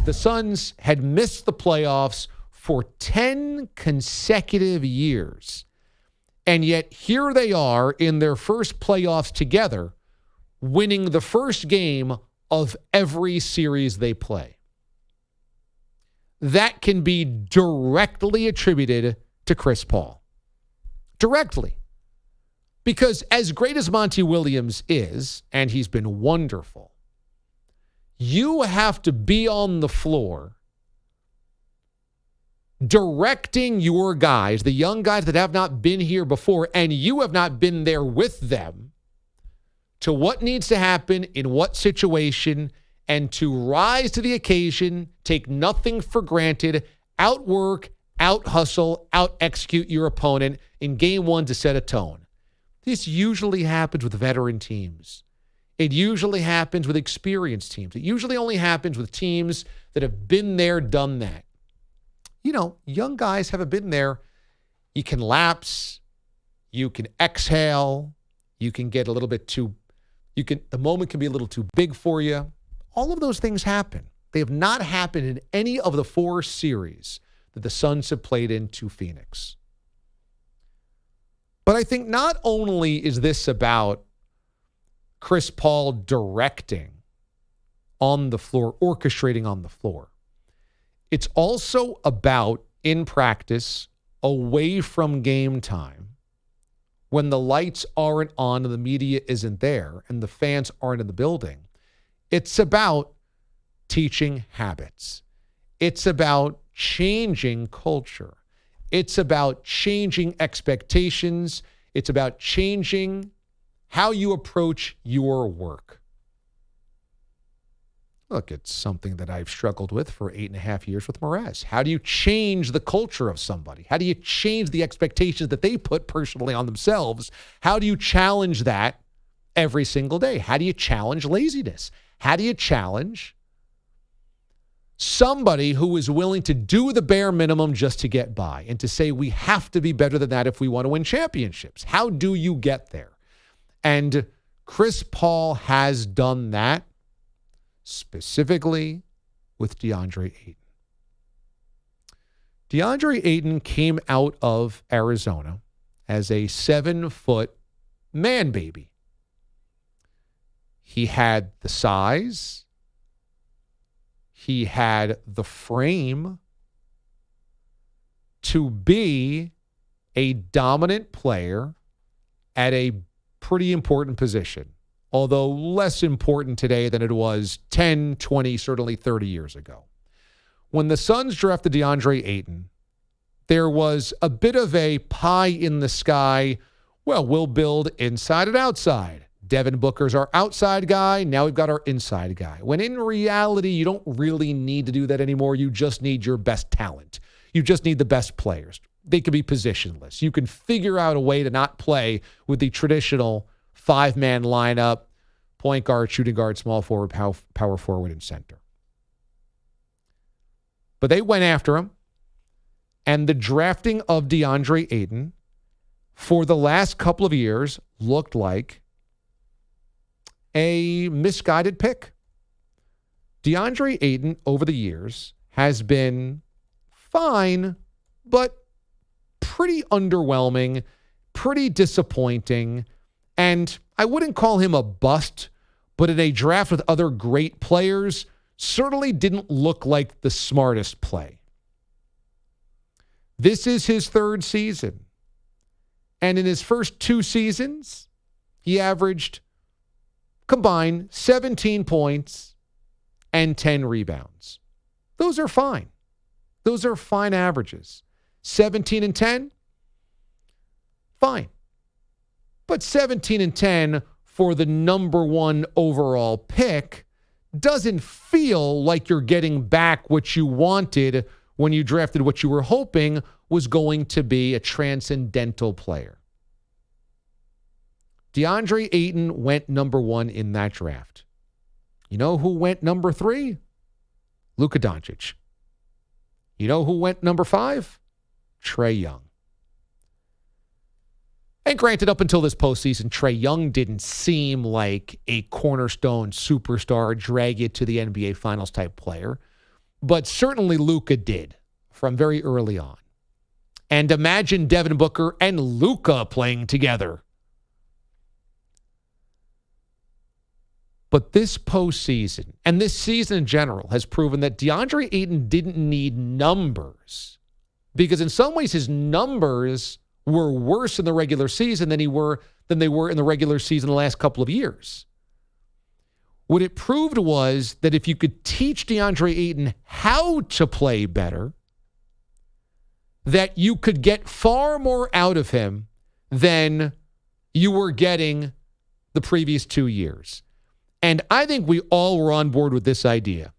The Suns had missed the playoffs for 10 consecutive years. And yet here they are in their first playoffs together, winning the first game of every series they play. That can be directly attributed to Chris Paul. Directly. Because as great as Monty Williams is, and he's been wonderful, you have to be on the floor directing your guys, the young guys that have not been here before, and you have not been there with them, to what needs to happen in what situation, and to rise to the occasion, take nothing for granted, outwork, out-hustle, out-execute your opponent in game one to set a tone. This usually happens with veteran teams. It usually happens with experienced teams. It usually only happens with teams that have been there, done that. You know, young guys haven't been there. You can lapse. You can exhale. You can get a little bit too, the moment can be a little too big for you. All of those things happen. They have not happened in any of the 4 series that the Suns have played into Phoenix. But I think not only is this about Chris Paul directing on the floor, orchestrating on the floor, it's also about, in practice, away from game time, when the lights aren't on and the media isn't there and the fans aren't in the building. It's about teaching habits. It's about changing culture. It's about changing expectations. It's about changing how you approach your work. Look, it's something that I've struggled with for 8.5 years with Mraz. How do you change the culture of somebody? How do you change the expectations that they put personally on themselves? How do you challenge that every single day? How do you challenge laziness? How do you challenge somebody who is willing to do the bare minimum just to get by and to say we have to be better than that if we want to win championships? How do you get there? And Chris Paul has done that, specifically with Deandre Ayton. Deandre Ayton came out of Arizona as a 7-foot man baby. He had the size. He had the frame to be a dominant player at a pretty important position, although less important today than it was 10, 20, certainly 30 years ago. When the Suns drafted Deandre Ayton, there was a bit of a pie in the sky. Well, we'll build inside and outside. Devin Booker's our outside guy. Now we've got our inside guy. When in reality, you don't really need to do that anymore. You just need your best talent. You just need the best players. They could be positionless. You can figure out a way to not play with the traditional 5-man lineup, point guard, shooting guard, small forward, power forward, and center. But they went after him, and the drafting of Deandre Ayton for the last couple of years looked like a misguided pick. Deandre Ayton over the years has been fine, but pretty underwhelming, pretty disappointing, and I wouldn't call him a bust, but in a draft with other great players, certainly didn't look like the smartest play. This is his 3rd season. And in his first 2 seasons, he averaged combined 17 points and 10 rebounds. Those are fine. Those are fine averages. 17 and 10, fine. But 17 and 10 for the number 1 overall pick doesn't feel like you're getting back what you wanted when you drafted what you were hoping was going to be a transcendental player. Deandre Ayton went number 1 in that draft. You know who went number 3? Luka Doncic. You know who went number 5? Trae Young. And granted, up until this postseason, Trae Young didn't seem like a cornerstone superstar, drag it to the NBA Finals type player. but certainly Luka did from very early on. And imagine Devin Booker and Luka playing together. But this postseason, and this season in general, has proven that Deandre Ayton didn't need numbers. Because in some ways, his numbers were worse in the regular season than they were in the regular season the last couple of years. What it proved was that if you could teach Deandre Ayton how to play better, that you could get far more out of him than you were getting the previous 2 years. And I think we all were on board with this idea.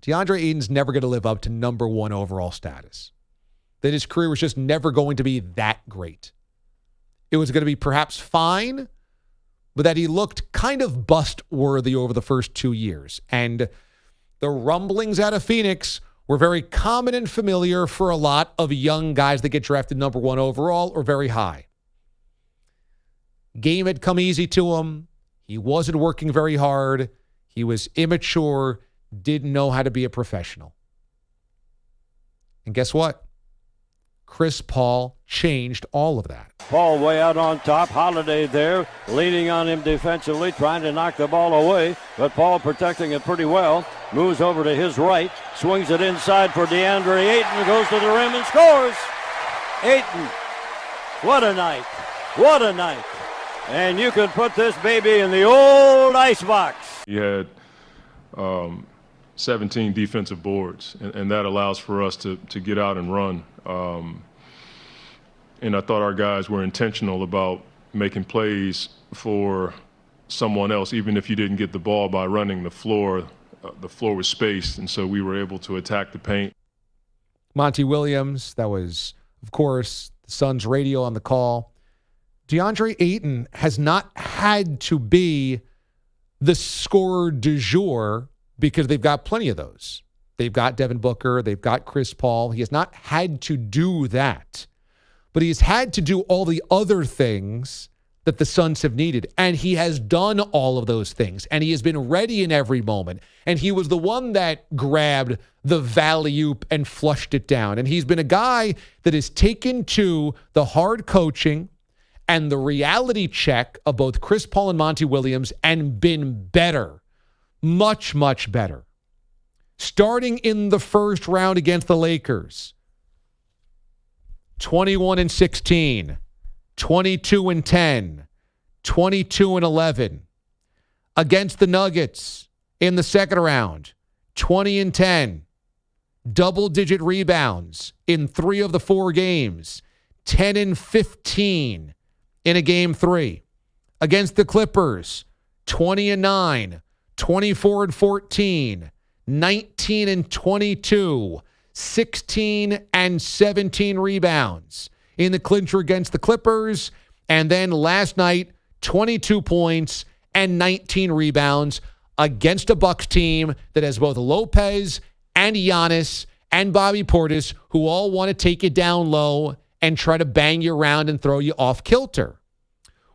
DeAndre Ayton's never going to live up to number one overall status. That his career was just never going to be that great. It was going to be perhaps fine, but that he looked kind of bust-worthy over the first 2 years. And the rumblings out of Phoenix were very common and familiar for a lot of young guys that get drafted number one overall or very high. Game had come easy to him. He wasn't working very hard. He was immature, didn't know how to be a professional. And guess what? Chris Paul changed all of that. Paul way out on top. Holiday there, leaning on him defensively, trying to knock the ball away. But Paul protecting it pretty well. Moves over to his right, swings it inside for Deandre Ayton, goes to the rim and scores. Ayton, what a night. What a night. And you could put this baby in the old icebox. He had 17 defensive boards, and that allows for us to get out and run. And I thought our guys were intentional about making plays for someone else, even if you didn't get the ball by running the floor. The floor was spaced, and so we were able to attack the paint. Monty Williams, that was, of course, the Suns radio on the call. DeAndre Ayton has not had to be the scorer du jour because they've got plenty of those. They've got Devin Booker. They've got Chris Paul. He has not had to do that. But he has had to do all the other things that the Suns have needed. And he has done all of those things. And he has been ready in every moment. And he was the one that grabbed the alley-oop and flushed it down. And he's been a guy that has taken to the hard coaching and the reality check of both Chris Paul and Monty Williams and been better. Much, much better. Starting in the first round against the Lakers, 21-16, 22-10, 22-11. Against the Nuggets in the second round, 20-10. Double-digit rebounds in 3 of the 4 games, 10-15 in a game 3. Against the Clippers, 20-9, 24-14, 19-22, 16-17 rebounds in the clincher against the Clippers. And then last night, 22 points and 19 rebounds against a Bucks team that has both Lopez and Giannis and Bobby Portis, who all want to take you down low and try to bang you around and throw you off kilter.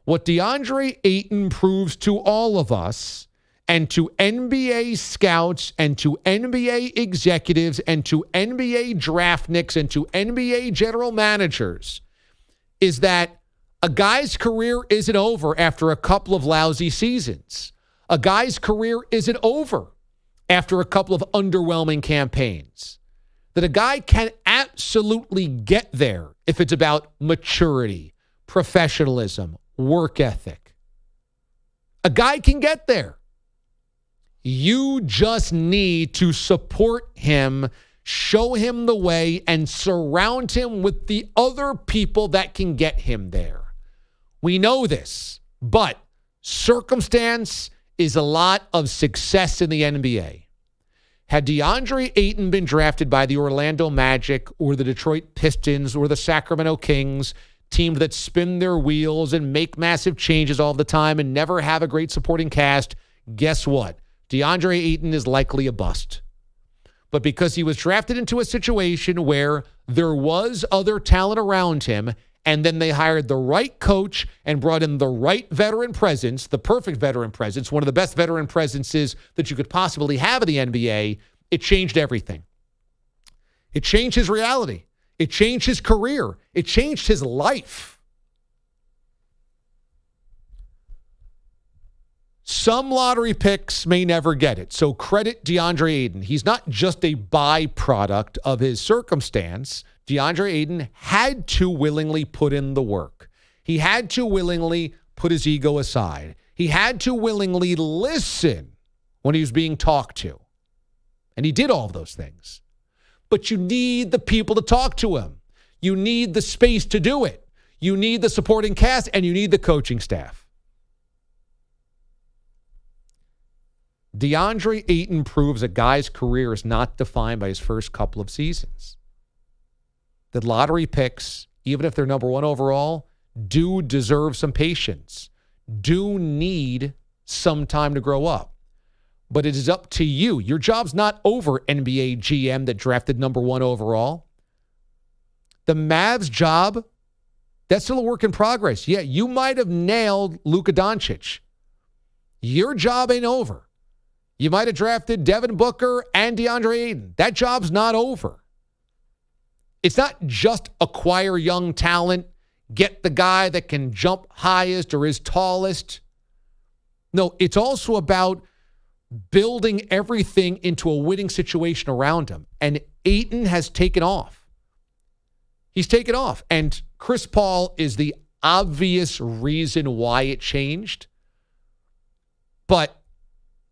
What DeAndre Ayton proves to all of us and to NBA scouts and to NBA executives and to NBA draftniks and to NBA general managers is that a guy's career isn't over after a couple of lousy seasons. A guy's career isn't over after a couple of underwhelming campaigns. That a guy can absolutely get there if it's about maturity, professionalism, work ethic. A guy can get there. You just need to support him, show him the way, and surround him with the other people that can get him there. We know this, but circumstance is a lot of success in the NBA. Had DeAndre Ayton been drafted by the Orlando Magic or the Detroit Pistons or the Sacramento Kings, teams that spin their wheels and make massive changes all the time and never have a great supporting cast, guess what? DeAndre Ayton is likely a bust. But because he was drafted into a situation where there was other talent around him, and then they hired the right coach and brought in the right veteran presence, the perfect veteran presence, one of the best veteran presences that you could possibly have in the NBA it changed everything. It changed his reality. It changed his career. It changed his life. Some lottery picks may never get it. So credit Deandre Ayton. He's not just a byproduct of his circumstance. Deandre Ayton had to willingly put in the work. He had to willingly put his ego aside. He had to willingly listen when he was being talked to. And he did all of those things. But you need the people to talk to him. You need the space to do it. You need the supporting cast, and you need the coaching staff. Deandre Ayton proves a guy's career is not defined by his first couple of seasons. The lottery picks, even if they're number one overall, do deserve some patience, do need some time to grow up. But it is up to you. Your job's not over, NBA GM that drafted number one overall. The Mavs' job, that's still a work in progress. Yeah, you might have nailed Luka Doncic. Your job ain't over. You might have drafted Devin Booker and DeAndre Ayton. That job's not over. It's not just acquire young talent, get the guy that can jump highest or is tallest. No, it's also about building everything into a winning situation around him. And Ayton has taken off. He's taken off. And Chris Paul is the obvious reason why it changed. But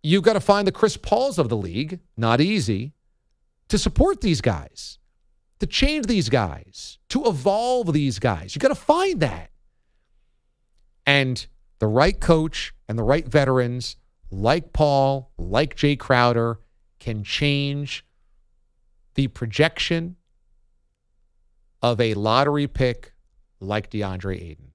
you've got to find the Chris Pauls of the league, not easy, to support these guys, to change these guys, to evolve these guys. You've got to find that. And the right coach and the right veterans, like Paul, like Jay Crowder, can change the projection of a lottery pick like DeAndre Ayton.